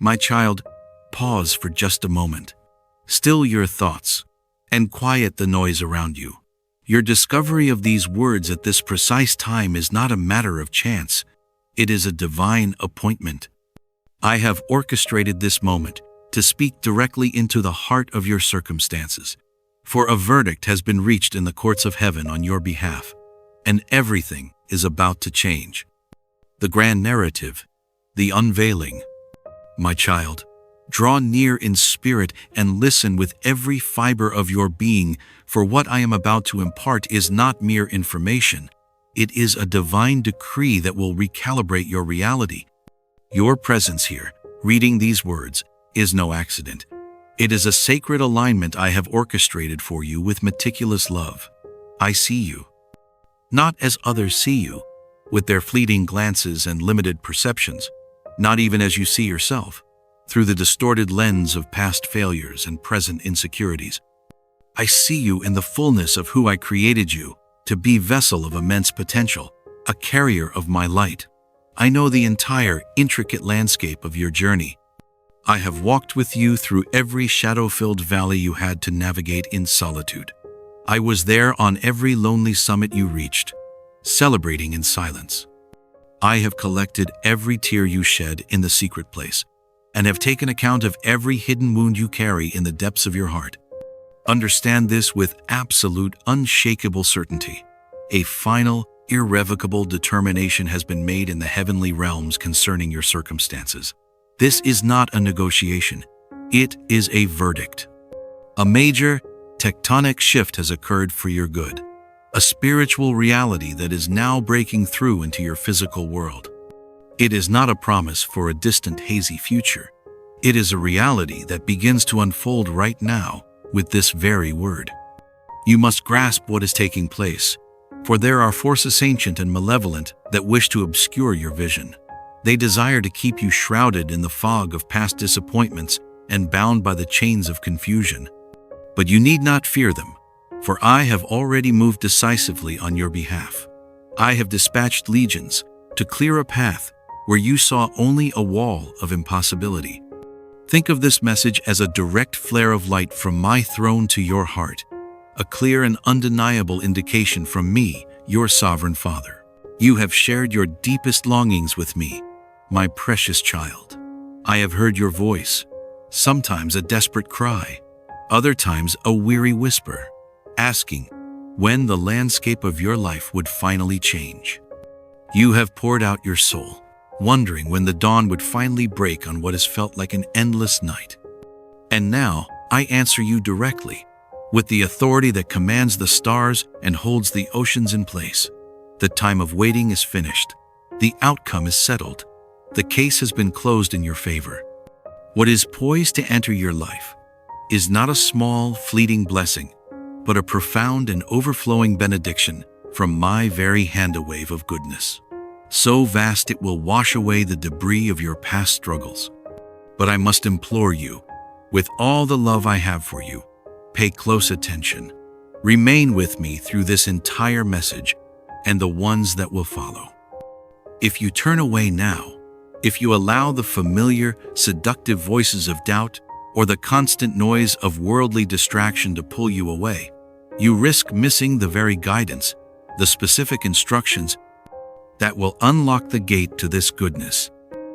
My child, pause for just a moment. Still your thoughts and quiet the noise around you. Your discovery of these words at this precise time is not a matter of chance. It is a divine appointment. I have orchestrated this moment to speak directly into the heart of your circumstances. For a verdict has been reached in the courts of heaven on your behalf, and everything is about to change. The grand narrative, the unveiling. My child, draw near in spirit and listen with every fiber of your being, for what I am about to impart is not mere information. It is a divine decree that will recalibrate your reality. Your presence here, reading these words, is no accident. It is a sacred alignment I have orchestrated for you with meticulous love. I see you, not as others see you, with their fleeting glances and limited perceptions, not even as you see yourself, through the distorted lens of past failures and present insecurities. I see you in the fullness of who I created you, to be vessel of immense potential, a carrier of my light. I know the entire, intricate landscape of your journey. I have walked with you through every shadow-filled valley you had to navigate in solitude. I was there on every lonely summit you reached, celebrating in silence. I have collected every tear you shed in the secret place, and have taken account of every hidden wound you carry in the depths of your heart. Understand this with absolute, unshakable certainty. A final, irrevocable determination has been made in the heavenly realms concerning your circumstances. This is not a negotiation. It is a verdict. A major, tectonic shift has occurred for your good. A spiritual reality that is now breaking through into your physical world. It is not a promise for a distant, hazy future. It is a reality that begins to unfold right now with this very word. You must grasp what is taking place, for there are forces ancient and malevolent that wish to obscure your vision. They desire to keep you shrouded in the fog of past disappointments and bound by the chains of confusion. But you need not fear them, for I have already moved decisively on your behalf. I have dispatched legions to clear a path where you saw only a wall of impossibility. Think of this message as a direct flare of light from my throne to your heart, a clear and undeniable indication from me, your sovereign Father. You have shared your deepest longings with me, my precious child. I have heard your voice, sometimes a desperate cry, other times a weary whisper, asking when the landscape of your life would finally change. You have poured out your soul, wondering when the dawn would finally break on what has felt like an endless night. And now, I answer you directly, with the authority that commands the stars and holds the oceans in place. The time of waiting is finished. The outcome is settled. The case has been closed in your favor. What is poised to enter your life is not a small, fleeting blessing, but a profound and overflowing benediction from my very hand-a-wave of goodness. So vast it will wash away the debris of your past struggles. But I must implore you, with all the love I have for you, pay close attention. Remain with me through this entire message and the ones that will follow. If you turn away now, if you allow the familiar, seductive voices of doubt or the constant noise of worldly distraction to pull you away, you risk missing the very guidance, the specific instructions that will unlock the gate to this goodness.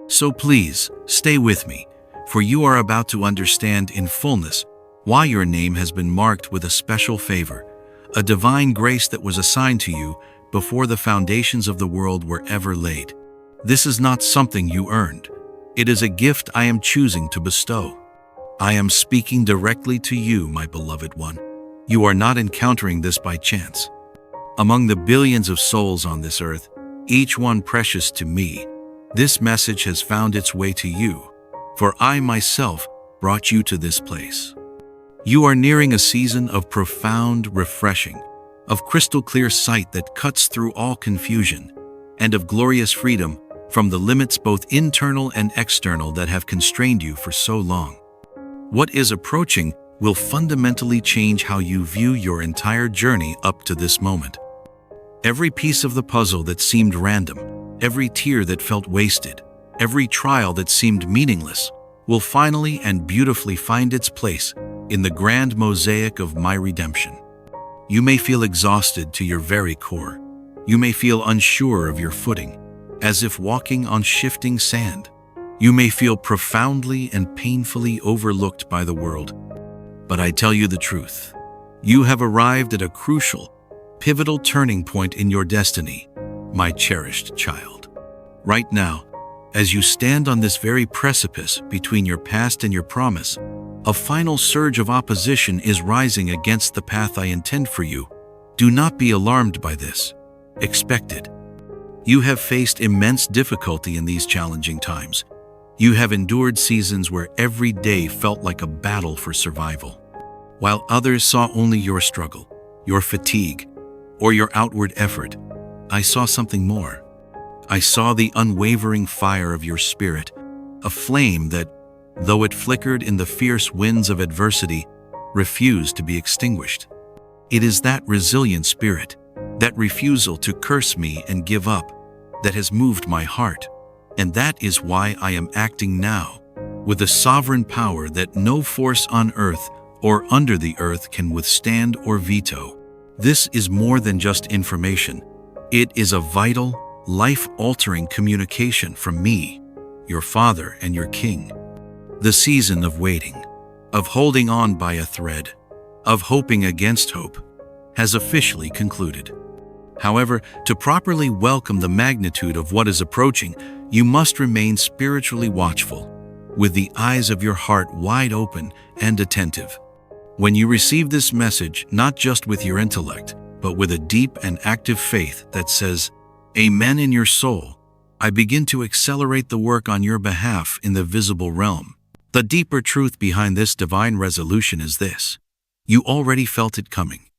So please, stay with me, for you are about to understand in fullness why your name has been marked with a special favor, a divine grace that was assigned to you before the foundations of the world were ever laid. This is not something you earned. It is a gift I am choosing to bestow. I am speaking directly to you, my beloved one. You are not encountering this by chance. Among the billions of souls on this earth, each one precious to me, this message has found its way to you, for I myself brought you to this place. You are nearing a season of profound refreshing, of crystal clear sight that cuts through all confusion, and of glorious freedom from the limits both internal and external that have constrained you for so long. What is approaching will fundamentally change how you view your entire journey up to this moment. Every piece of the puzzle that seemed random, every tear that felt wasted, every trial that seemed meaningless, will finally and beautifully find its place in the grand mosaic of my redemption. You may feel exhausted to your very core. You may feel unsure of your footing, as if walking on shifting sand. You may feel profoundly and painfully overlooked by the world. But I tell you the truth. You have arrived at a crucial, pivotal turning point in your destiny, my cherished child. Right now, as you stand on this very precipice between your past and your promise, a final surge of opposition is rising against the path I intend for you. Do not be alarmed by this. Expect it. You have faced immense difficulty in these challenging times. You have endured seasons where every day felt like a battle for survival. While others saw only your struggle, your fatigue, or your outward effort, I saw something more. I saw the unwavering fire of your spirit, a flame that, though it flickered in the fierce winds of adversity, refused to be extinguished. It is that resilient spirit, that refusal to curse me and give up, that has moved my heart, and that is why I am acting now, with a sovereign power that no force on earth or under the earth can withstand or veto. This is more than just information. It is a vital, life-altering communication from me, your Father and your King. The season of waiting, of holding on by a thread, of hoping against hope, has officially concluded. However, to properly welcome the magnitude of what is approaching, you must remain spiritually watchful, with the eyes of your heart wide open and attentive. When you receive this message, not just with your intellect, but with a deep and active faith that says, Amen in your soul, I begin to accelerate the work on your behalf in the visible realm. The deeper truth behind this divine resolution is this. You already felt it coming.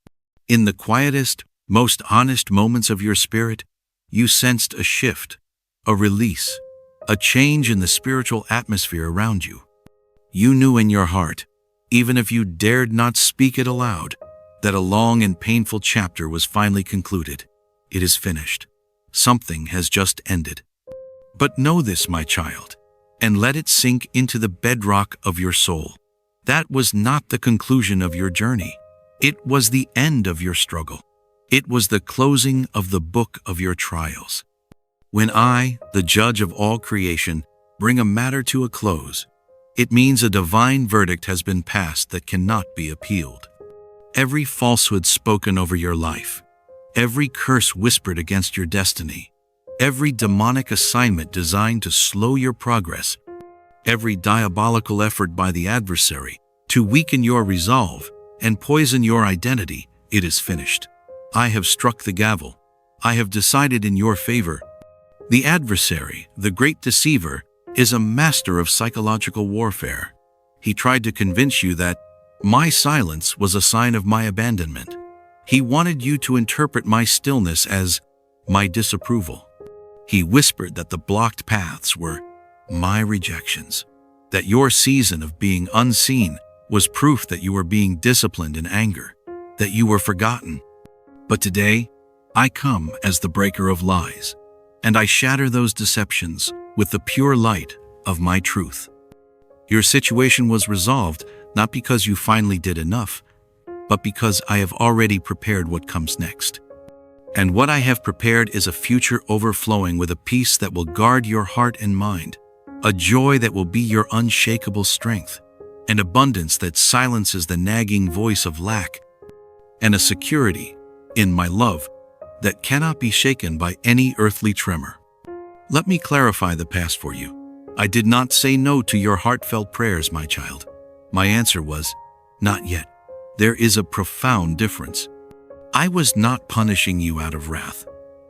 In the quietest, most honest moments of your spirit, you sensed a shift, a release, a change in the spiritual atmosphere around you. You knew in your heart, even if you dared not speak it aloud, that a long and painful chapter was finally concluded. It is finished. Something has just ended. But know this, my child, and let it sink into the bedrock of your soul. That was not the conclusion of your journey. It was the end of your struggle. It was the closing of the book of your trials. When I, the judge of all creation, bring a matter to a close, it means a divine verdict has been passed that cannot be appealed. Every falsehood spoken over your life, every curse whispered against your destiny, every demonic assignment designed to slow your progress, every diabolical effort by the adversary to weaken your resolve and poison your identity, it is finished. I have struck the gavel. I have decided in your favor. The adversary, the great deceiver, is a master of psychological warfare. He tried to convince you that my silence was a sign of my abandonment. He wanted you to interpret my stillness as my disapproval. He whispered that the blocked paths were my rejections, that your season of being unseen was proof that you were being disciplined in anger, that you were forgotten. But today, I come as the breaker of lies, and I shatter those deceptions with the pure light of my truth. Your situation was resolved not because you finally did enough, but because I have already prepared what comes next. And what I have prepared is a future overflowing with a peace that will guard your heart and mind, a joy that will be your unshakable strength, an abundance that silences the nagging voice of lack, and a security in my love that cannot be shaken by any earthly tremor. Let me clarify the past for you. I did not say no to your heartfelt prayers, my child. My answer was, not yet. There is a profound difference. I was not punishing you out of wrath.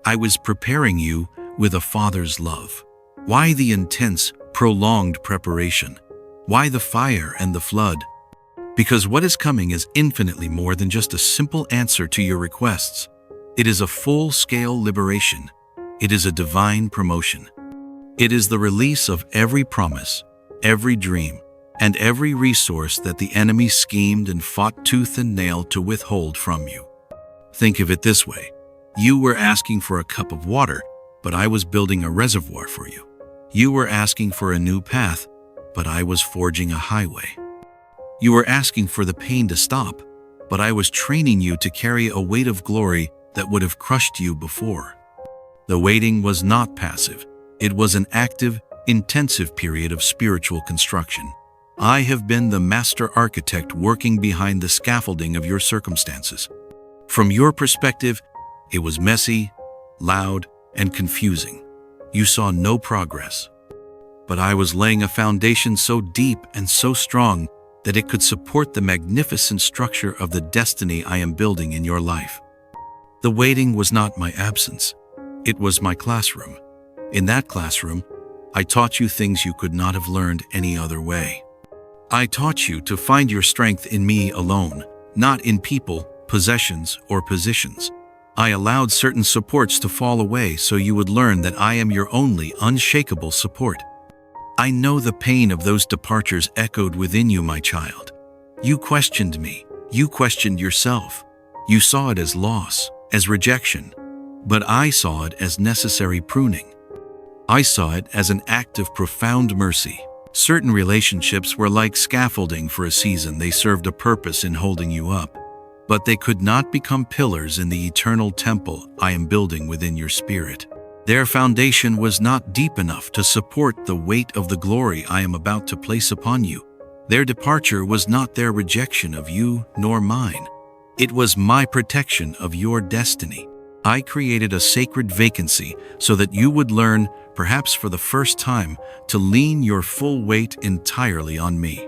I was preparing you with a father's love. Why the intense, prolonged preparation? Why the fire and the flood? Because what is coming is infinitely more than just a simple answer to your requests. It is a full-scale liberation. It is a divine promotion. It is the release of every promise, every dream, and every resource that the enemy schemed and fought tooth and nail to withhold from you. Think of it this way. You were asking for a cup of water, but I was building a reservoir for you. You were asking for a new path, but I was forging a highway. You were asking for the pain to stop, but I was training you to carry a weight of glory that would have crushed you before. The waiting was not passive. It was an active, intensive period of spiritual construction. I have been the master architect working behind the scaffolding of your circumstances. From your perspective, it was messy, loud, and confusing. You saw no progress. But I was laying a foundation so deep and so strong that it could support the magnificent structure of the destiny I am building in your life. The waiting was not my absence. It was my classroom. In that classroom, I taught you things you could not have learned any other way. I taught you to find your strength in me alone, not in people, possessions, or positions. I allowed certain supports to fall away so you would learn that I am your only unshakable support. I know the pain of those departures echoed within you, my child. You questioned me. You questioned yourself. You saw it as loss, as rejection. But I saw it as necessary pruning. I saw it as an act of profound mercy. Certain relationships were like scaffolding for a season. They served a purpose in holding you up. But they could not become pillars in the eternal temple I am building within your spirit. Their foundation was not deep enough to support the weight of the glory I am about to place upon you. Their departure was not their rejection of you nor mine. It was my protection of your destiny. I created a sacred vacancy so that you would learn, perhaps for the first time, to lean your full weight entirely on me.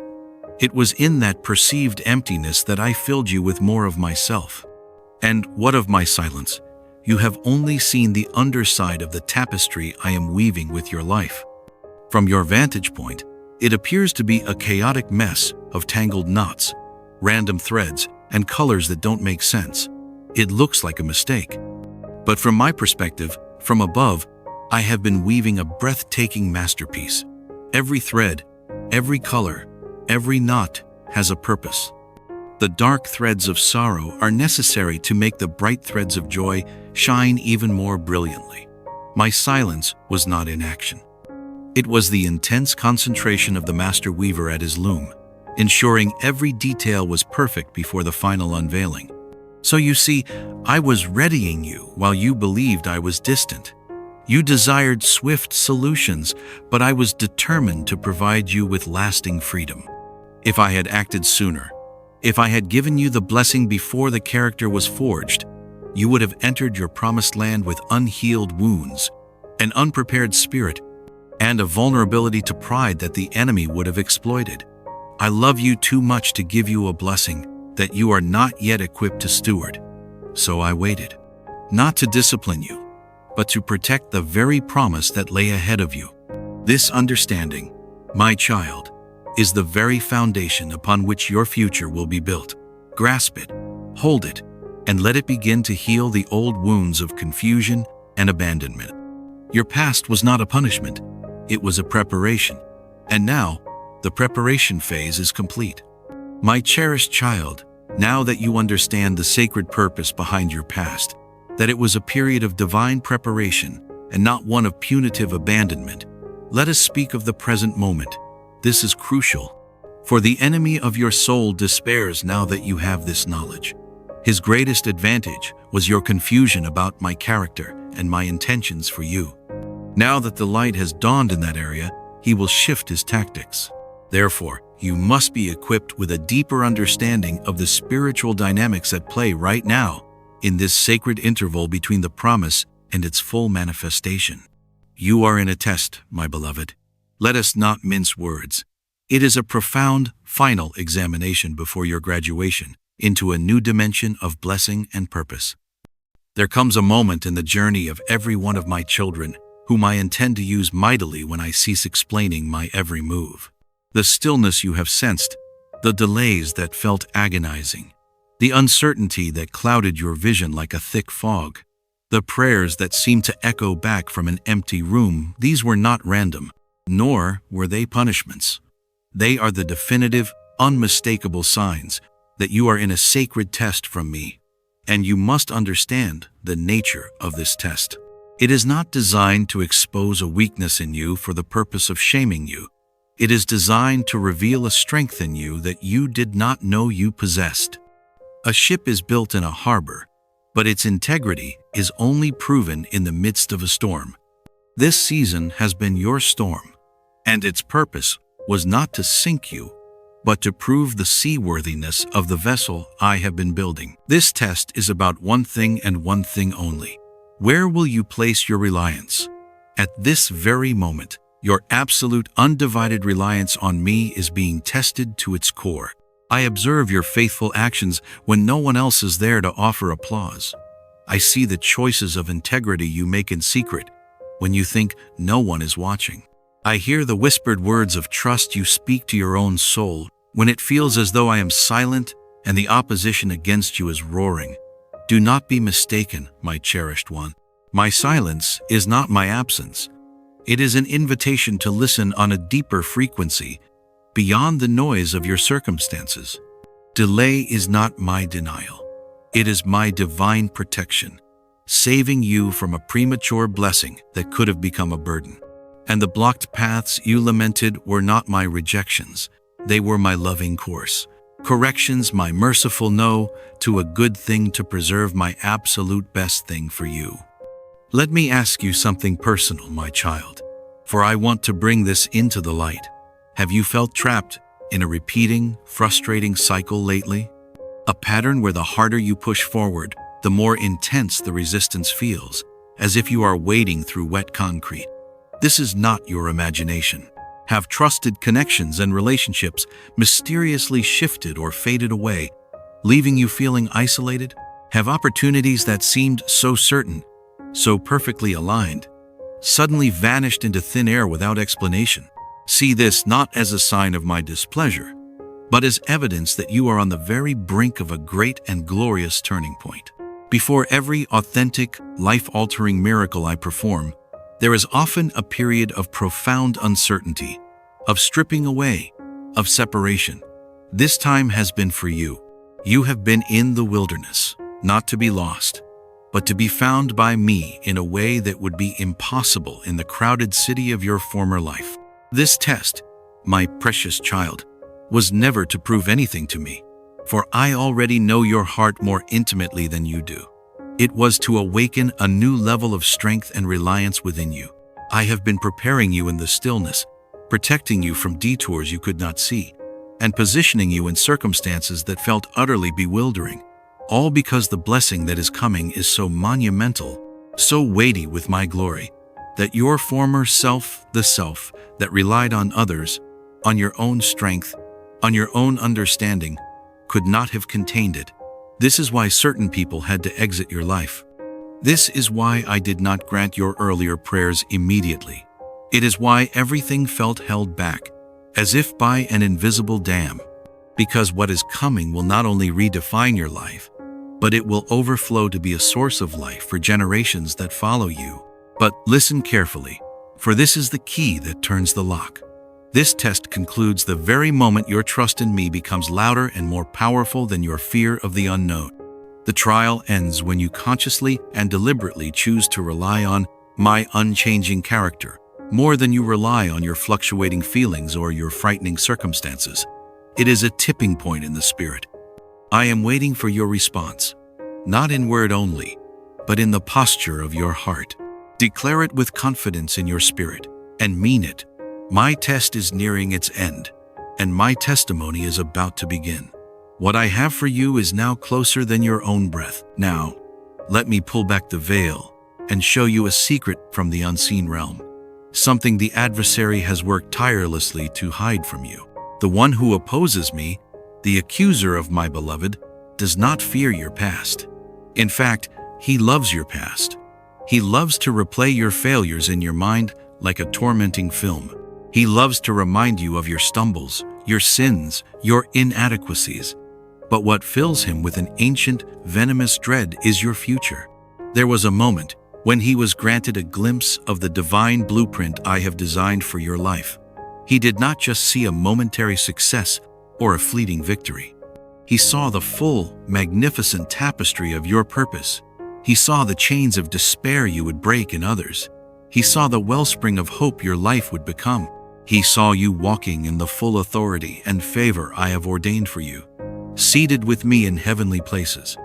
It was in that perceived emptiness that I filled you with more of myself. And what of my silence? You have only seen the underside of the tapestry I am weaving with your life. From your vantage point, it appears to be a chaotic mess of tangled knots, random threads, and colors that don't make sense. It looks like a mistake. But from my perspective, from above, I have been weaving a breathtaking masterpiece. Every thread, every color, every knot has a purpose. The dark threads of sorrow are necessary to make the bright threads of joy shine even more brilliantly. My silence was not inaction. It was the intense concentration of the master weaver at his loom, ensuring every detail was perfect before the final unveiling. So you see, I was readying you while you believed I was distant. You desired swift solutions, but I was determined to provide you with lasting freedom. If I had acted sooner, if I had given you the blessing before the character was forged, you would have entered your promised land with unhealed wounds, an unprepared spirit, and a vulnerability to pride that the enemy would have exploited. I love you too much to give you a blessing that you are not yet equipped to steward. So I waited, not to discipline you, but to protect the very promise that lay ahead of you. This understanding, my child, is the very foundation upon which your future will be built. Grasp it, hold it, and let it begin to heal the old wounds of confusion and abandonment. Your past was not a punishment, it was a preparation. And now, the preparation phase is complete. My cherished child, now that you understand the sacred purpose behind your past, that it was a period of divine preparation and not one of punitive abandonment, let us speak of the present moment. This is crucial, for the enemy of your soul despairs now that you have this knowledge. His greatest advantage was your confusion about my character and my intentions for you. Now that the light has dawned in that area, he will shift his tactics. Therefore, you must be equipped with a deeper understanding of the spiritual dynamics at play right now, in this sacred interval between the promise and its full manifestation. You are in a test, my beloved. Let us not mince words. It is a profound, final examination before your graduation into a new dimension of blessing and purpose. There comes a moment in the journey of every one of my children whom I intend to use mightily when I cease explaining my every move. The stillness you have sensed, the delays that felt agonizing, the uncertainty that clouded your vision like a thick fog, the prayers that seemed to echo back from an empty room, these were not random, nor were they punishments. They are the definitive, unmistakable signs that you are in a sacred test from me, and you must understand the nature of this test. It is not designed to expose a weakness in you for the purpose of shaming you. It is designed to reveal a strength in you that you did not know you possessed. A ship is built in a harbor, but its integrity is only proven in the midst of a storm. This season has been your storm, and its purpose was not to sink you, but to prove the seaworthiness of the vessel I have been building. This test is about one thing and one thing only. Where will you place your reliance? At this very moment, your absolute undivided reliance on me is being tested to its core. I observe your faithful actions when no one else is there to offer applause. I see the choices of integrity you make in secret when you think no one is watching. I hear the whispered words of trust you speak to your own soul when it feels as though I am silent and the opposition against you is roaring. Do not be mistaken, my cherished one. My silence is not my absence. It is an invitation to listen on a deeper frequency, beyond the noise of your circumstances. Delay is not my denial. It is my divine protection, saving you from a premature blessing that could have become a burden. And the blocked paths you lamented were not my rejections. They were my loving course. Corrections, my merciful no to a good thing to preserve my absolute best thing for you. Let me ask you something personal, my child, for I want to bring this into the light. Have you felt trapped in a repeating, frustrating cycle lately? A pattern where the harder you push forward, the more intense the resistance feels, as if you are wading through wet concrete. This is not your imagination. Have trusted connections and relationships mysteriously shifted or faded away, leaving you feeling isolated? Have opportunities that seemed so certain, so perfectly aligned, suddenly vanished into thin air without explanation? See this not as a sign of my displeasure, but as evidence that you are on the very brink of a great and glorious turning point. Before every authentic, life-altering miracle I perform, there is often a period of profound uncertainty, of stripping away, of separation. This time has been for you. You have been in the wilderness, not to be lost, but to be found by me in a way that would be impossible in the crowded city of your former life. This test, my precious child, was never to prove anything to me, for I already know your heart more intimately than you do. It was to awaken a new level of strength and reliance within you. I have been preparing you in the stillness, protecting you from detours you could not see, and positioning you in circumstances that felt utterly bewildering, all because the blessing that is coming is so monumental, so weighty with my glory, that your former self, the self that relied on others, on your own strength, on your own understanding, could not have contained it. This is why certain people had to exit your life. This is why I did not grant your earlier prayers immediately. It is why everything felt held back, as if by an invisible dam. Because what is coming will not only redefine your life, but it will overflow to be a source of life for generations that follow you. But listen carefully, for this is the key that turns the lock. This test concludes the very moment your trust in me becomes louder and more powerful than your fear of the unknown. The trial ends when you consciously and deliberately choose to rely on my unchanging character, more than you rely on your fluctuating feelings or your frightening circumstances. It is a tipping point in the spirit. I am waiting for your response, not in word only, but in the posture of your heart. Declare it with confidence in your spirit, and mean it. My test is nearing its end, and my testimony is about to begin. What I have for you is now closer than your own breath. Now, let me pull back the veil and show you a secret from the unseen realm, something the adversary has worked tirelessly to hide from you. The one who opposes me, the accuser of my beloved, does not fear your past. In fact, he loves your past. He loves to replay your failures in your mind like a tormenting film. He loves to remind you of your stumbles, your sins, your inadequacies. But what fills him with an ancient, venomous dread is your future. There was a moment when he was granted a glimpse of the divine blueprint I have designed for your life. He did not just see a momentary success or a fleeting victory. He saw the full, magnificent tapestry of your purpose. He saw the chains of despair you would break in others. He saw the wellspring of hope your life would become. He saw you walking in the full authority and favor I have ordained for you, seated with me in heavenly places.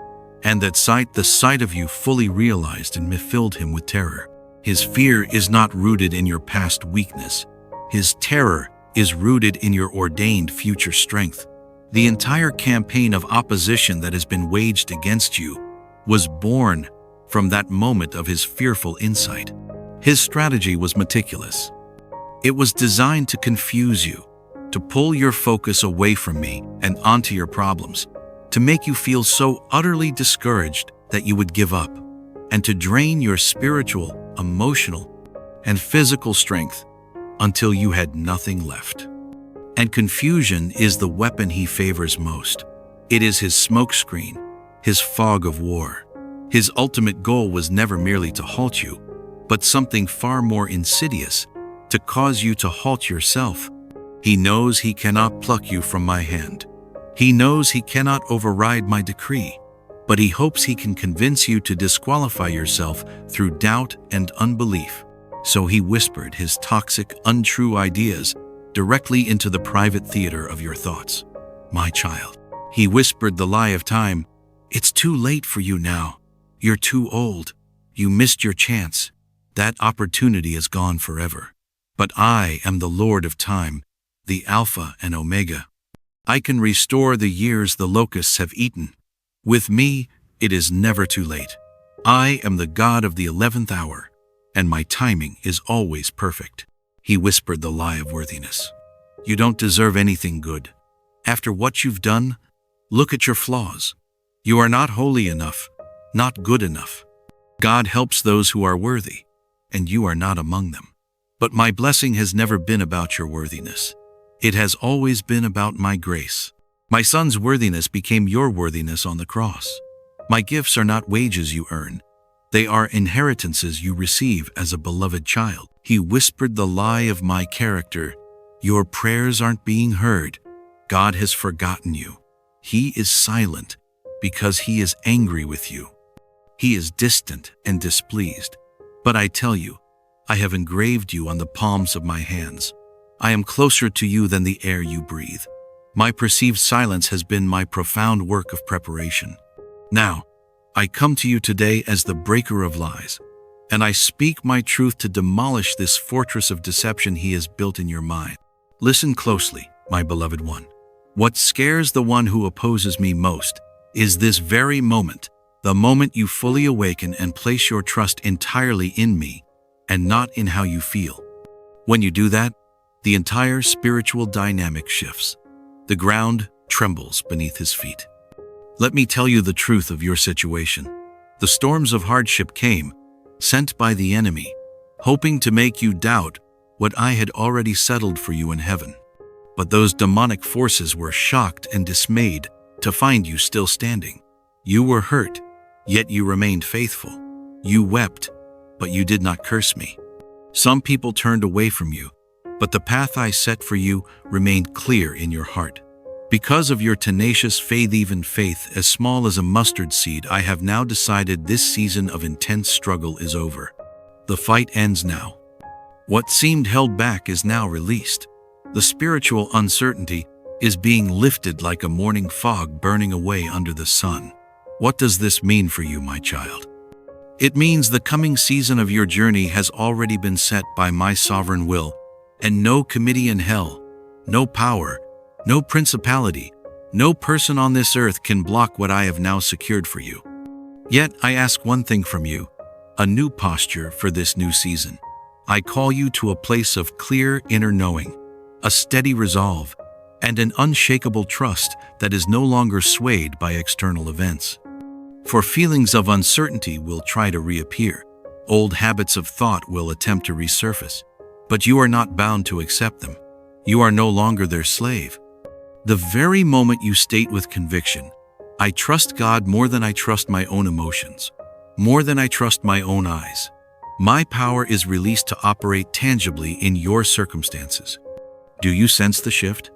And that sight, the sight of you fully realized and filled him with terror. His fear is not rooted in your past weakness. His terror is rooted in your ordained future strength. The entire campaign of opposition that has been waged against you was born from that moment of his fearful insight. His strategy was meticulous. It was designed to confuse you, to pull your focus away from me and onto your problems, to make you feel so utterly discouraged that you would give up, and to drain your spiritual, emotional, and physical strength until you had nothing left. And confusion is the weapon he favors most. It is his smokescreen, his fog of war. His ultimate goal was never merely to halt you, but something far more insidious, to cause you to halt yourself. He knows he cannot pluck you from my hand. He knows he cannot override my decree, but he hopes he can convince you to disqualify yourself through doubt and unbelief. So he whispered his toxic, untrue ideas directly into the private theater of your thoughts. My child, he whispered the lie of time. It's too late for you now. You're too old. You missed your chance. That opportunity is gone forever. But I am the Lord of time, the Alpha and Omega. I can restore the years the locusts have eaten. With me, it is never too late. I am the God of the 11th hour, and my timing is always perfect. He whispered the lie of worthiness. You don't deserve anything good. After what you've done, look at your flaws. You are not holy enough, not good enough. God helps those who are worthy, and you are not among them. But my blessing has never been about your worthiness. It has always been about my grace. My son's worthiness became your worthiness on the cross. My gifts are not wages you earn. They are inheritances you receive as a beloved child. He whispered the lie of my character. Your prayers aren't being heard. God has forgotten you. He is silent because he is angry with you. He is distant and displeased. But I tell you, I have engraved you on the palms of my hands. I am closer to you than the air you breathe. My perceived silence has been my profound work of preparation. Now, I come to you today as the breaker of lies, and I speak my truth to demolish this fortress of deception he has built in your mind. Listen closely, my beloved one. What scares the one who opposes me most is this very moment, the moment you fully awaken and place your trust entirely in me and not in how you feel. When you do that, the entire spiritual dynamic shifts. The ground trembles beneath his feet. Let me tell you the truth of your situation. The storms of hardship came, sent by the enemy, hoping to make you doubt what I had already settled for you in heaven. But those demonic forces were shocked and dismayed to find you still standing. You were hurt, yet you remained faithful. You wept, but you did not curse me. Some people turned away from you, but the path I set for you remained clear in your heart. Because of your tenacious faith, even faith as small as a mustard seed, I have now decided this season of intense struggle is over. The fight ends now. What seemed held back is now released. The spiritual uncertainty is being lifted like a morning fog burning away under the sun. What does this mean for you, my child? It means the coming season of your journey has already been set by my sovereign will, and no committee in hell, no power, no principality, no person on this earth can block what I have now secured for you. Yet I ask one thing from you, a new posture for this new season. I call you to a place of clear inner knowing, a steady resolve, and an unshakable trust that is no longer swayed by external events. For feelings of uncertainty will try to reappear. Old habits of thought will attempt to resurface. But you are not bound to accept them. You are no longer their slave. The very moment you state with conviction, I trust God more than I trust my own emotions, more than I trust my own eyes, my power is released to operate tangibly in your circumstances. Do you sense the shift?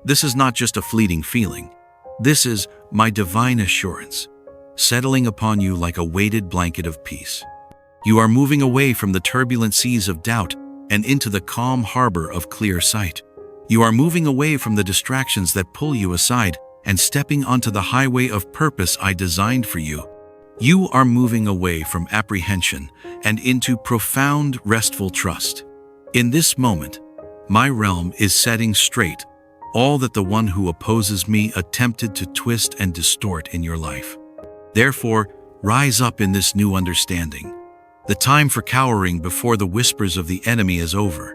This is not just a fleeting feeling. This is my divine assurance, settling upon you like a weighted blanket of peace. You are moving away from the turbulent seas of doubt and into the calm harbor of clear sight. You are moving away from the distractions that pull you aside and stepping onto the highway of purpose I designed for you. You are moving away from apprehension and into profound, restful trust. In this moment, my realm is setting straight all that the one who opposes me attempted to twist and distort in your life. Therefore, rise up in this new understanding. The time for cowering before the whispers of the enemy is over.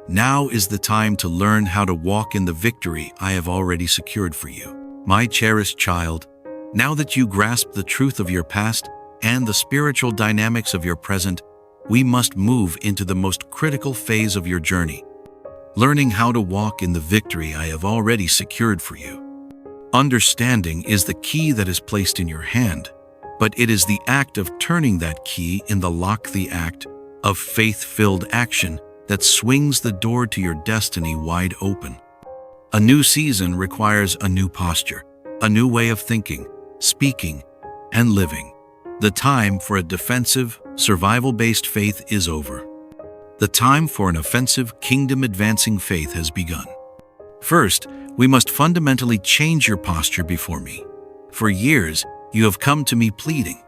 Now is the time to learn how to walk in the victory I have already secured for you. My cherished child, now that you grasp the truth of your past and the spiritual dynamics of your present, we must move into the most critical phase of your journey, learning how to walk in the victory I have already secured for you. Understanding is the key that is placed in your hand, but it is the act of turning that key in the lock, the act of faith-filled action that swings the door to your destiny wide open. A new season requires a new posture, a new way of thinking, speaking, and living. The time for a defensive, survival-based faith is over. The time for an offensive, kingdom-advancing faith has begun. First, we must fundamentally change your posture before me. For years, you have come to me pleading.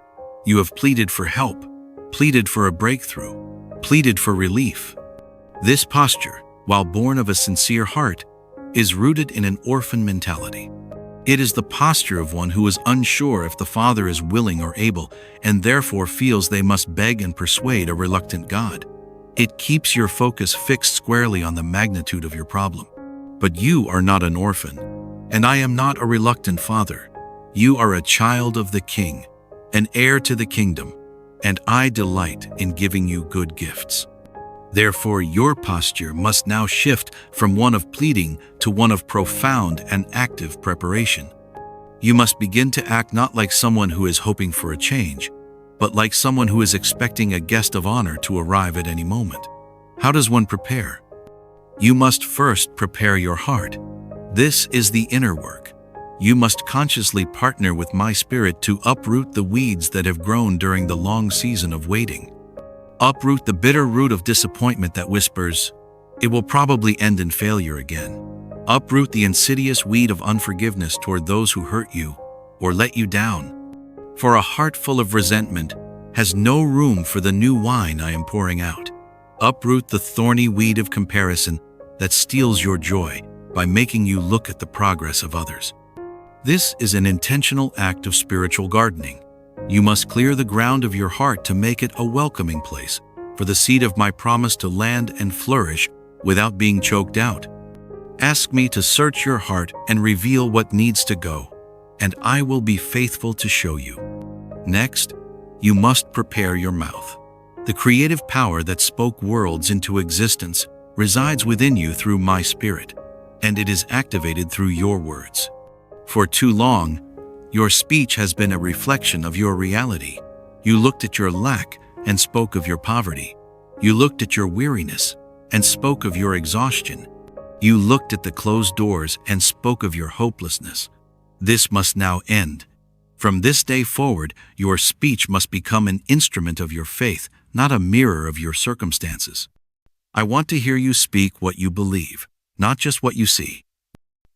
You have pleaded for help, pleaded for a breakthrough, pleaded for relief. This posture, while born of a sincere heart, is rooted in an orphan mentality. It is the posture of one who is unsure if the Father is willing or able, and therefore feels they must beg and persuade a reluctant God. It keeps your focus fixed squarely on the magnitude of your problem. But you are not an orphan, and I am not a reluctant father. You are a child of the King, an heir to the kingdom, and I delight in giving you good gifts. Therefore, your posture must now shift from one of pleading to one of profound and active preparation. You must begin to act not like someone who is hoping for a change, but like someone who is expecting a guest of honor to arrive at any moment. How does one prepare? You must first prepare your heart. This is the inner work. You must consciously partner with my spirit to uproot the weeds that have grown during the long season of waiting. Uproot the bitter root of disappointment that whispers, "It will probably end in failure again." Uproot the insidious weed of unforgiveness toward those who hurt you or let you down. For a heart full of resentment has no room for the new wine I am pouring out. Uproot the thorny weed of comparison that steals your joy by making you look at the progress of others. This is an intentional act of spiritual gardening. You must clear the ground of your heart to make it a welcoming place for the seed of my promise to land and flourish without being choked out. Ask me to search your heart and reveal what needs to go, and I will be faithful to show you. Next, you must prepare your mouth. The creative power that spoke worlds into existence resides within you through my spirit, and it is activated through your words. For too long, your speech has been a reflection of your reality. You looked at your lack and spoke of your poverty. You looked at your weariness and spoke of your exhaustion. You looked at the closed doors and spoke of your hopelessness. This must now end. From this day forward, your speech must become an instrument of your faith, not a mirror of your circumstances. I want to hear you speak what you believe, not just what you see.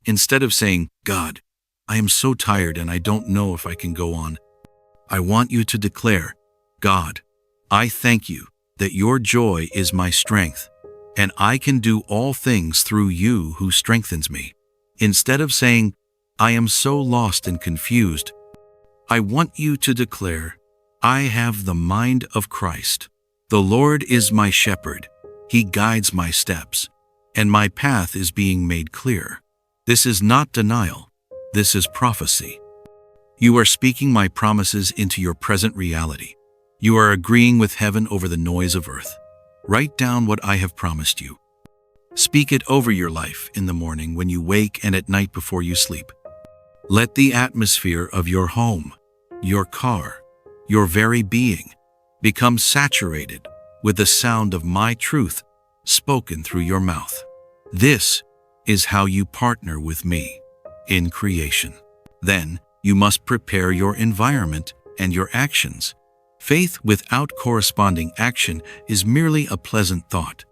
Instead of saying, "God, I am so tired and I don't know if I can go on," I want you to declare, "God, I thank you that your joy is my strength, and I can do all things through you who strengthens me." Instead of saying, "I am so lost and confused," I want you to declare, "I have the mind of Christ. The Lord is my shepherd. He guides my steps, and my path is being made clear." This is not denial. This is prophecy. You are speaking my promises into your present reality. You are agreeing with heaven over the noise of earth. Write down what I have promised you. Speak it over your life in the morning when you wake and at night before you sleep. Let the atmosphere of your home, your car, your very being become saturated with the sound of my truth spoken through your mouth. This is how you partner with me in creation. Then you must prepare your environment and your actions. Faith without corresponding action is merely a pleasant thought.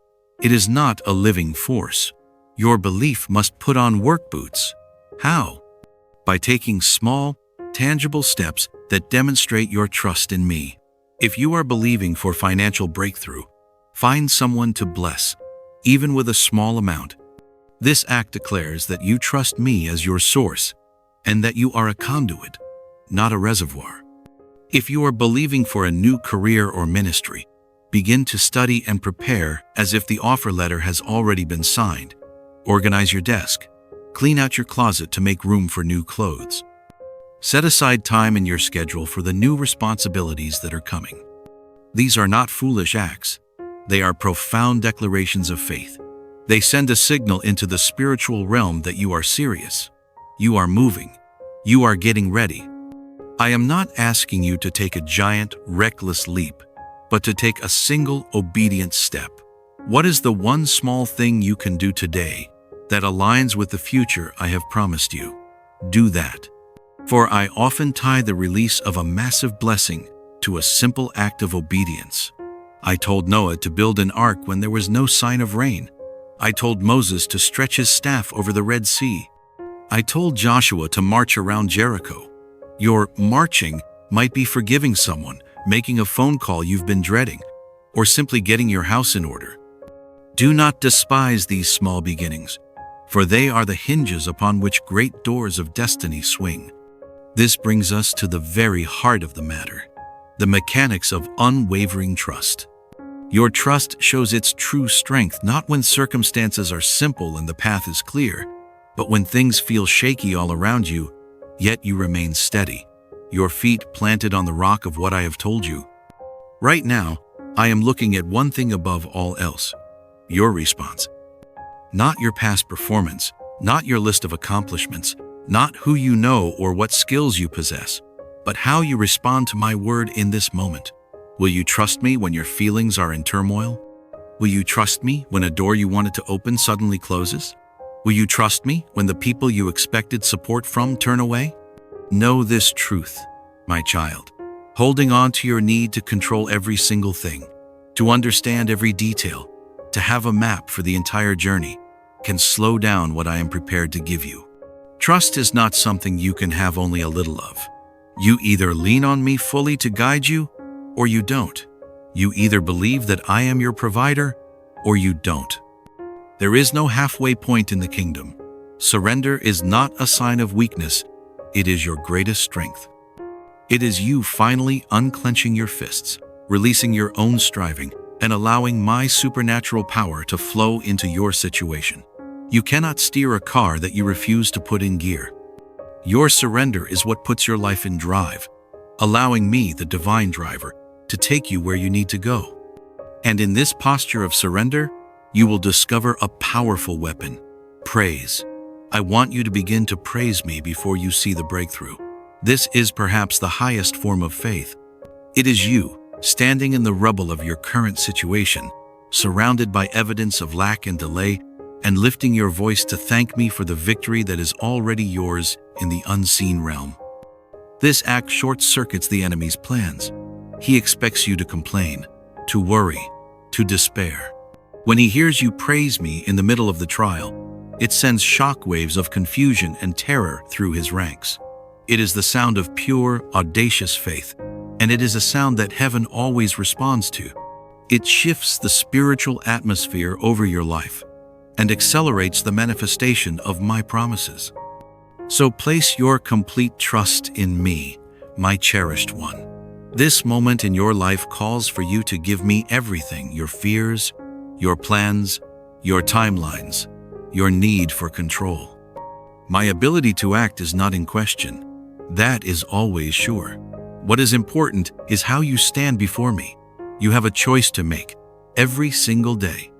It is not a living force. Your belief must put on work boots. How? By taking small, tangible steps that demonstrate your trust in me. If you are believing for financial breakthrough, find someone to bless, even with a small amount. This act declares that you trust me as your source and that you are a conduit, not a reservoir. If you are believing for a new career or ministry, begin to study and prepare as if the offer letter has already been signed. Organize your desk. Clean out your closet to make room for new clothes. Set aside time in your schedule for the new responsibilities that are coming. These are not foolish acts. They are profound declarations of faith. They send a signal into the spiritual realm that you are serious. You are moving. You are getting ready. I am not asking you to take a giant, reckless leap, but to take a single, obedient step. What is the one small thing you can do today that aligns with the future I have promised you? Do that. For I often tie the release of a massive blessing to a simple act of obedience. I told Noah to build an ark when there was no sign of rain. I told Moses to stretch his staff over the Red Sea. I told Joshua to march around Jericho. Your marching might be forgiving someone, making a phone call you've been dreading, or simply getting your house in order. Do not despise these small beginnings, for they are the hinges upon which great doors of destiny swing. This brings us to the very heart of the matter, the mechanics of unwavering trust. Your trust shows its true strength not when circumstances are simple and the path is clear, but when things feel shaky all around you, yet you remain steady, your feet planted on the rock of what I have told you. Right now, I am looking at one thing above all else: your response. Not your past performance, not your list of accomplishments, not who you know or what skills you possess, but how you respond to my word in this moment. Will you trust me when your feelings are in turmoil? Will you trust me when a door you wanted to open suddenly closes? Will you trust me when the people you expected support from turn away? Know this truth, my child. Holding on to your need to control every single thing, to understand every detail, to have a map for the entire journey, can slow down what I am prepared to give you. Trust is not something you can have only a little of. You either lean on me fully to guide you, or you don't. You either believe that I am your provider, or you don't. There is no halfway point in the kingdom. Surrender is not a sign of weakness, it is your greatest strength. It is you finally unclenching your fists, releasing your own striving, and allowing my supernatural power to flow into your situation. You cannot steer a car that you refuse to put in gear. Your surrender is what puts your life in drive, allowing me, the divine driver, to take you where you need to go. And in this posture of surrender, you will discover a powerful weapon: praise. I want you to begin to praise me before you see the breakthrough. This is perhaps the highest form of faith. It is you, standing in the rubble of your current situation, surrounded by evidence of lack and delay, and lifting your voice to thank me for the victory that is already yours in the unseen realm. This act short-circuits the enemy's plans. He expects you to complain, to worry, to despair. When he hears you praise me in the middle of the trial, it sends shockwaves of confusion and terror through his ranks. It is the sound of pure, audacious faith, and it is a sound that heaven always responds to. It shifts the spiritual atmosphere over your life and accelerates the manifestation of my promises. So place your complete trust in me, my cherished one. This moment in your life calls for you to give me everything: your fears, your plans, your timelines, your need for control. My ability to act is not in question. That is always sure. What is important is how you stand before me. You have a choice to make every single day.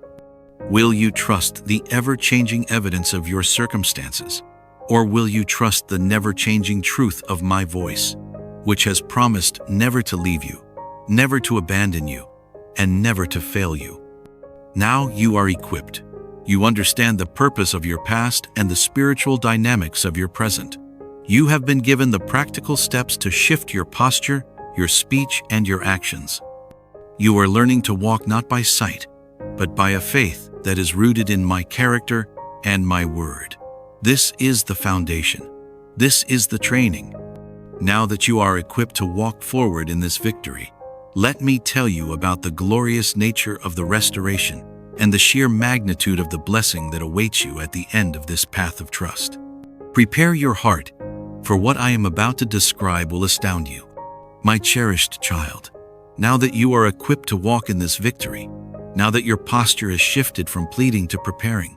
Will you trust the ever-changing evidence of your circumstances, or will you trust the never-changing truth of my voice, which has promised never to leave you, never to abandon you, and never to fail you? Now you are equipped. You understand the purpose of your past and the spiritual dynamics of your present. You have been given the practical steps to shift your posture, your speech, and your actions. You are learning to walk not by sight, but by a faith that is rooted in my character and my word. This is the foundation. This is the training. Now that you are equipped to walk forward in this victory, let me tell you about the glorious nature of the restoration and the sheer magnitude of the blessing that awaits you at the end of this path of trust. Prepare your heart, for what I am about to describe will astound you. My cherished child, now that you are equipped to walk in this victory, now that your posture is shifted from pleading to preparing,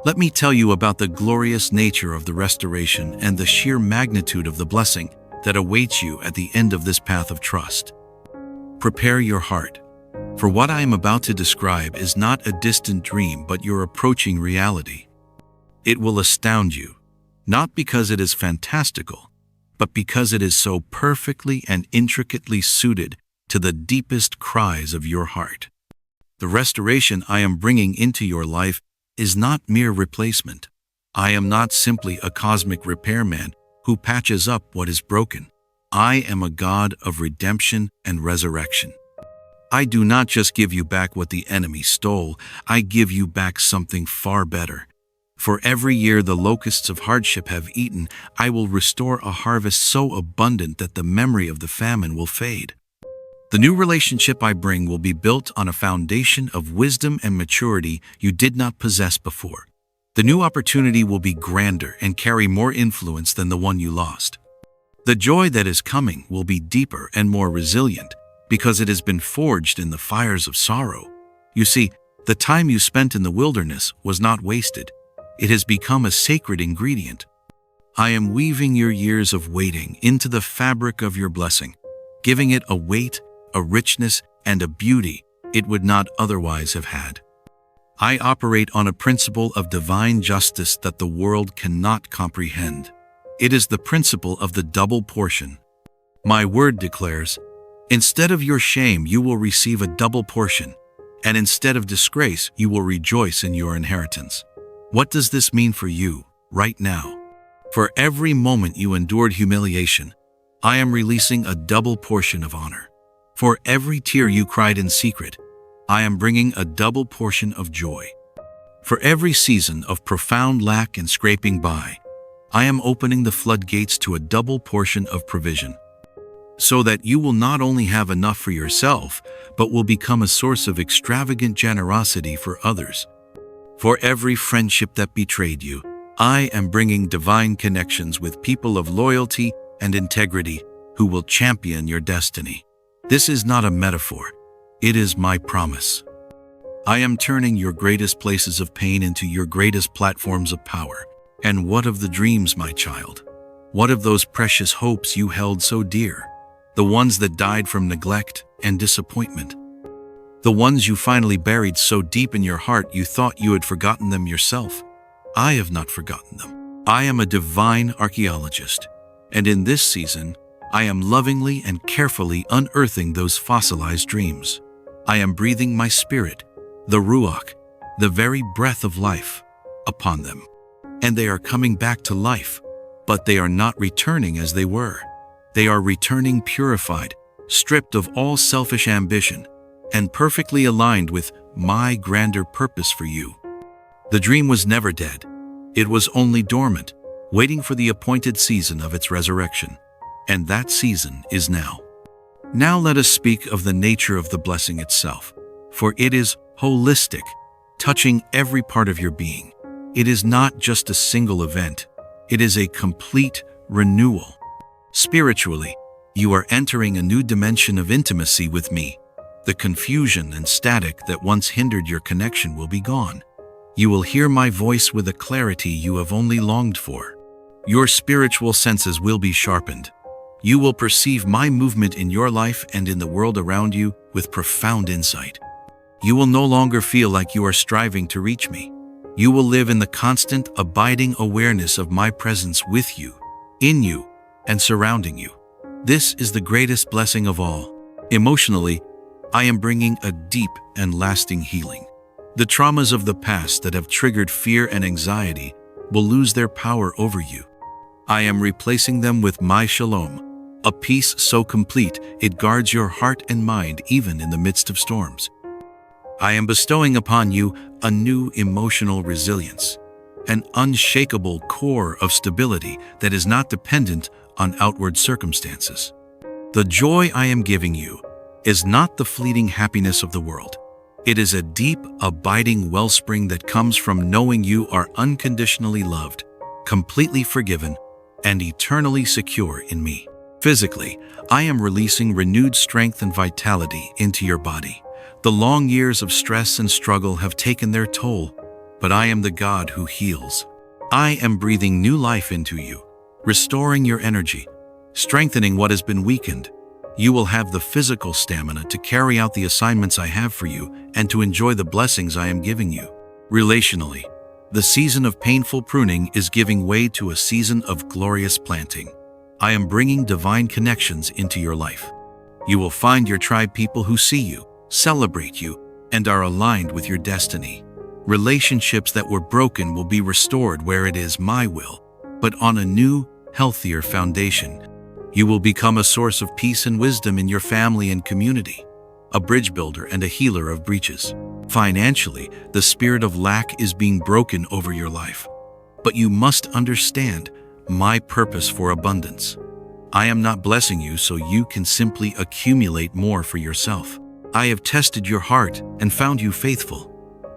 let me tell you about the glorious nature of the restoration and the sheer magnitude of the blessing that awaits you at the end of this path of trust. Prepare your heart, for what I am about to describe is not a distant dream but your approaching reality. It will astound you, not because it is fantastical, but because it is so perfectly and intricately suited to the deepest cries of your heart. The restoration I am bringing into your life is not mere replacement. I am not simply a cosmic repairman who patches up what is broken. I am a God of redemption and resurrection. I do not just give you back what the enemy stole, I give you back something far better. For every year the locusts of hardship have eaten, I will restore a harvest so abundant that the memory of the famine will fade. The new relationship I bring will be built on a foundation of wisdom and maturity you did not possess before. The new opportunity will be grander and carry more influence than the one you lost. The joy that is coming will be deeper and more resilient because it has been forged in the fires of sorrow. You see, the time you spent in the wilderness was not wasted. It has become a sacred ingredient. I am weaving your years of waiting into the fabric of your blessing, giving it a weight, a richness, and a beauty it would not otherwise have had. I operate on a principle of divine justice that the world cannot comprehend. It is the principle of the double portion. My word declares, instead of your shame, you will receive a double portion, and instead of disgrace, you will rejoice in your inheritance. What does this mean for you, right now? For every moment you endured humiliation, I am releasing a double portion of honor. For every tear you cried in secret, I am bringing a double portion of joy. For every season of profound lack and scraping by, I am opening the floodgates to a double portion of provision, so that you will not only have enough for yourself, but will become a source of extravagant generosity for others. For every friendship that betrayed you, I am bringing divine connections with people of loyalty and integrity who will champion your destiny. This is not a metaphor. It is my promise. I am turning your greatest places of pain into your greatest platforms of power. And what of the dreams, my child? What of those precious hopes you held so dear? The ones that died from neglect and disappointment? The ones you finally buried so deep in your heart you thought you had forgotten them yourself? I have not forgotten them. I am a divine archaeologist, and in this season, I am lovingly and carefully unearthing those fossilized dreams. I am breathing my spirit, the Ruach, the very breath of life, upon them. And they are coming back to life, but they are not returning as they were. They are returning purified, stripped of all selfish ambition, and perfectly aligned with my grander purpose for you. The dream was never dead. It was only dormant, waiting for the appointed season of its resurrection. And that season is now. Now let us speak of the nature of the blessing itself, for it is holistic, touching every part of your being. It is not just a single event. It is a complete renewal. Spiritually, you are entering a new dimension of intimacy with me. The confusion and static that once hindered your connection will be gone. You will hear my voice with a clarity you have only longed for. Your spiritual senses will be sharpened. You will perceive my movement in your life and in the world around you with profound insight. You will no longer feel like you are striving to reach me. You will live in the constant, abiding awareness of my presence with you, in you, and surrounding you. This is the greatest blessing of all. Emotionally, I am bringing a deep and lasting healing. The traumas of the past that have triggered fear and anxiety will lose their power over you. I am replacing them with my shalom, a peace so complete it guards your heart and mind even in the midst of storms. I am bestowing upon you a new emotional resilience, an unshakable core of stability that is not dependent on outward circumstances. The joy I am giving you is not the fleeting happiness of the world. It is a deep, abiding wellspring that comes from knowing you are unconditionally loved, completely forgiven, and eternally secure in me. Physically, I am releasing renewed strength and vitality into your body. The long years of stress and struggle have taken their toll, but I am the God who heals. I am breathing new life into you, restoring your energy, strengthening what has been weakened. You will have the physical stamina to carry out the assignments I have for you and to enjoy the blessings I am giving you. Relationally, the season of painful pruning is giving way to a season of glorious planting. I am bringing divine connections into your life. You will find your tribe people who see you, celebrate you, and are aligned with your destiny. Relationships that were broken will be restored where it is my will, but on a new, healthier foundation. You will become a source of peace and wisdom in your family and community, a bridge builder and a healer of breaches. Financially, the spirit of lack is being broken over your life. But you must understand my purpose for abundance. I am not blessing you so you can simply accumulate more for yourself. I have tested your heart and found you faithful.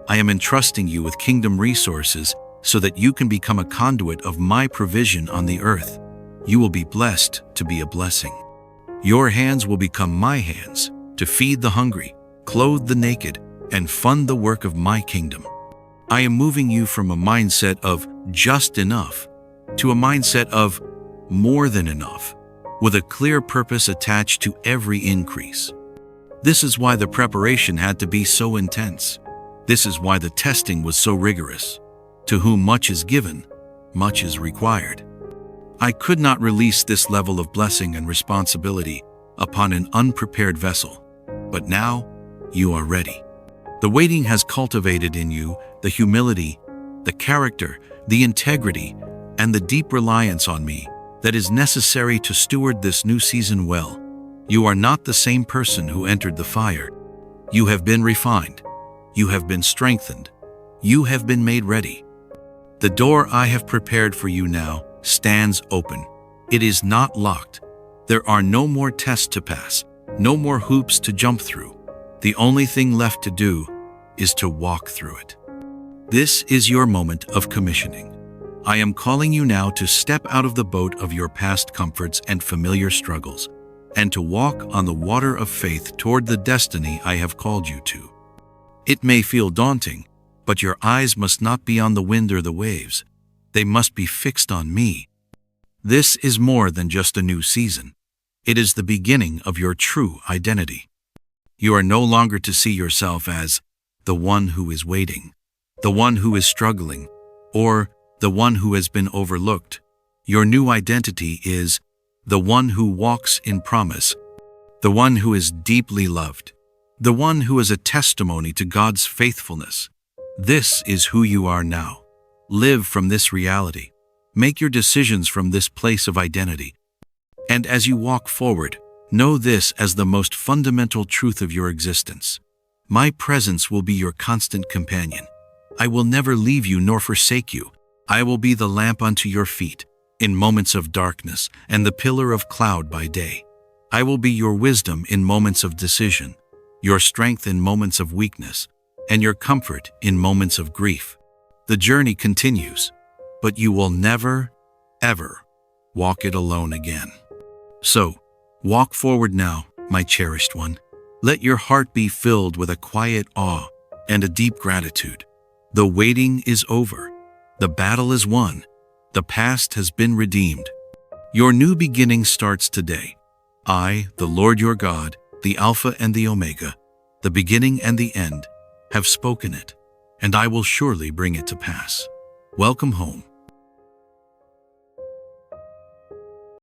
I am entrusting you with kingdom resources so that you can become a conduit of my provision on the earth. You will be blessed to be a blessing. Your hands will become my hands to feed the hungry, clothe the naked, and fund the work of my kingdom. I am moving you from a mindset of just enough to a mindset of more than enough, with a clear purpose attached to every increase. This is why the preparation had to be so intense. This is why the testing was so rigorous. To whom much is given, much is required. I could not release this level of blessing and responsibility upon an unprepared vessel, but now you are ready. The waiting has cultivated in you the humility, the character, the integrity, and the deep reliance on me that is necessary to steward this new season well. You are not the same person who entered the fire. You have been refined. You have been strengthened. You have been made ready. The door I have prepared for you now stands open. It is not locked. There are no more tests to pass, no more hoops to jump through. The only thing left to do is to walk through it. This is your moment of commissioning. I am calling you now to step out of the boat of your past comforts and familiar struggles, and to walk on the water of faith toward the destiny I have called you to. It may feel daunting, but your eyes must not be on the wind or the waves. They must be fixed on me. This is more than just a new season. It is the beginning of your true identity. You are no longer to see yourself as the one who is waiting, the one who is struggling, or the one who has been overlooked. Your new identity is the one who walks in promise, the one who is deeply loved, the one who is a testimony to God's faithfulness. This is who you are now. Live from this reality. Make your decisions from this place of identity. And as you walk forward, know this as the most fundamental truth of your existence. My presence will be your constant companion. I will never leave you nor forsake you. I will be the lamp unto your feet in moments of darkness and the pillar of cloud by day. I will be your wisdom in moments of decision, your strength in moments of weakness, and your comfort in moments of grief. The journey continues, but you will never, ever walk it alone again. So, walk forward now, my cherished one. Let your heart be filled with a quiet awe and a deep gratitude. The waiting is over. The battle is won. The past has been redeemed. Your new beginning starts today. I, the Lord your God, the Alpha and the Omega, the beginning and the end, have spoken it, and I will surely bring it to pass. Welcome home.